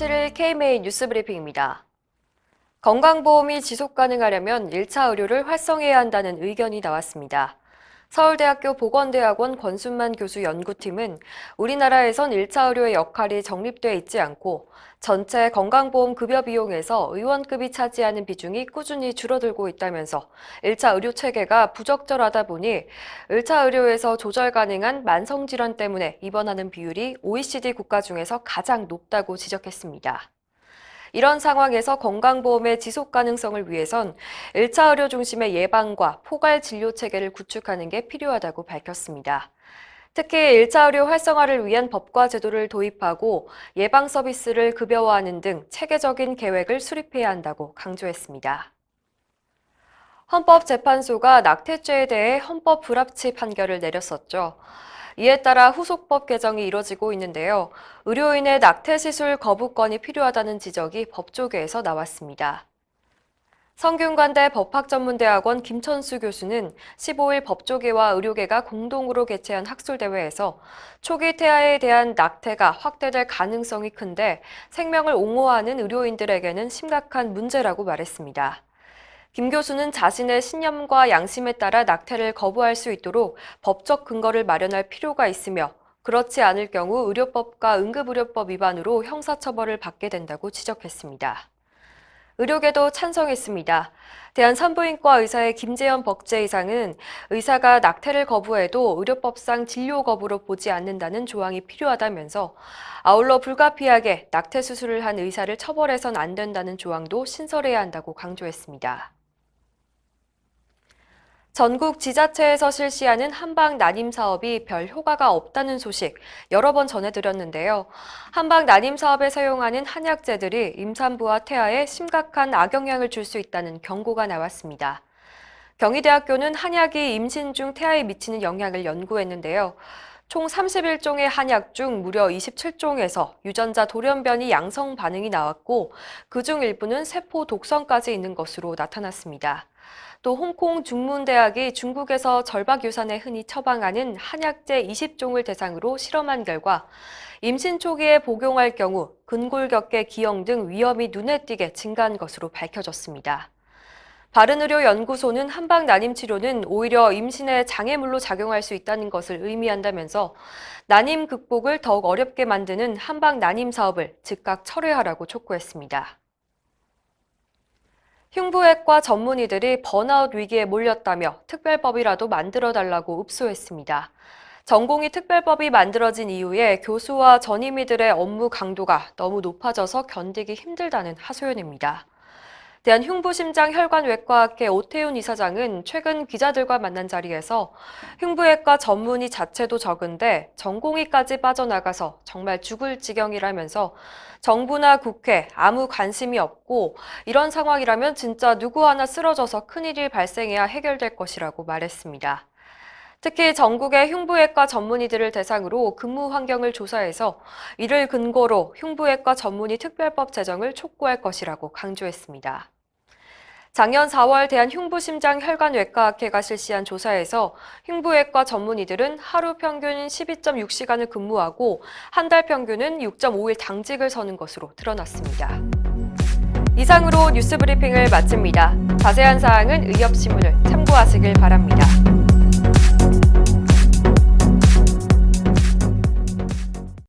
17일 KMA 뉴스브리핑입니다. 건강보험이 지속 가능하려면 1차 의료를 활성해야 한다는 의견이 나왔습니다. 서울대학교 보건대학원 권순만 교수 연구팀은 우리나라에선 1차 의료의 역할이 정립돼 있지 않고 전체 건강보험 급여 비용에서 의원급이 차지하는 비중이 꾸준히 줄어들고 있다면서 1차 의료 체계가 부적절하다 보니 1차 의료에서 조절 가능한 만성질환 때문에 입원하는 비율이 OECD 국가 중에서 가장 높다고 지적했습니다. 이런 상황에서 건강보험의 지속 가능성을 위해선 1차 의료 중심의 예방과 포괄 진료 체계를 구축하는 게 필요하다고 밝혔습니다. 특히 1차 의료 활성화를 위한 법과 제도를 도입하고 예방 서비스를 급여화하는 등 체계적인 계획을 수립해야 한다고 강조했습니다. 헌법재판소가 낙태죄에 대해 헌법 불합치 판결을 내렸었죠. 이에 따라 후속법 개정이 이뤄지고 있는데요. 의료인의 낙태시술 거부권이 필요하다는 지적이 법조계에서 나왔습니다. 성균관대 법학전문대학원 김천수 교수는 15일 법조계와 의료계가 공동으로 개최한 학술대회에서 초기 태아에 대한 낙태가 확대될 가능성이 큰데 생명을 옹호하는 의료인들에게는 심각한 문제라고 말했습니다. 김 교수는 자신의 신념과 양심에 따라 낙태를 거부할 수 있도록 법적 근거를 마련할 필요가 있으며 그렇지 않을 경우 의료법과 응급의료법 위반으로 형사처벌을 받게 된다고 지적했습니다. 의료계도 찬성했습니다. 대한산부인과 의사의 김재현 법제이사는 의사가 낙태를 거부해도 의료법상 진료 거부로 보지 않는다는 조항이 필요하다면서 아울러 불가피하게 낙태 수술을 한 의사를 처벌해선 안 된다는 조항도 신설해야 한다고 강조했습니다. 전국 지자체에서 실시하는 한방 난임 사업이 별 효과가 없다는 소식 여러 번 전해드렸는데요. 한방 난임 사업에 사용하는 한약재들이 임산부와 태아에 심각한 악영향을 줄 수 있다는 경고가 나왔습니다. 경희대학교는 한약이 임신 중 태아에 미치는 영향을 연구했는데요. 총 31종의 한약 중 무려 27종에서 유전자 돌연변이 양성 반응이 나왔고 그중 일부는 세포 독성까지 있는 것으로 나타났습니다. 또 홍콩 중문대학이 중국에서 절박유산에 흔히 처방하는 한약재 20종을 대상으로 실험한 결과 임신 초기에 복용할 경우 근골격계 기형 등 위험이 눈에 띄게 증가한 것으로 밝혀졌습니다. 바른의료연구소는 한방 난임 치료는 오히려 임신에 장애물로 작용할 수 있다는 것을 의미한다면서 난임 극복을 더욱 어렵게 만드는 한방 난임 사업을 즉각 철회하라고 촉구했습니다. 흉부외과 전문의들이 번아웃 위기에 몰렸다며 특별법이라도 만들어달라고 읍소했습니다. 전공의 특별법이 만들어진 이후에 교수와 전임의들의 업무 강도가 너무 높아져서 견디기 힘들다는 하소연입니다. 대한흉부심장혈관외과학회 오태훈 이사장은 최근 기자들과 만난 자리에서 흉부외과 전문의 자체도 적은데 전공의까지 빠져나가서 정말 죽을 지경이라면서 정부나 국회 아무 관심이 없고 이런 상황이라면 진짜 누구 하나 쓰러져서 큰일이 발생해야 해결될 것이라고 말했습니다. 특히 전국의 흉부외과 전문의들을 대상으로 근무 환경을 조사해서 이를 근거로 흉부외과 전문의 특별법 제정을 촉구할 것이라고 강조했습니다. 작년 4월 대한흉부심장혈관외과학회가 실시한 조사에서 흉부외과 전문의들은 하루 평균 12.6시간을 근무하고 한 달 평균은 6.5일 당직을 서는 것으로 드러났습니다. 이상으로 뉴스브리핑을 마칩니다. 자세한 사항은 의협신문을 참고하시길 바랍니다.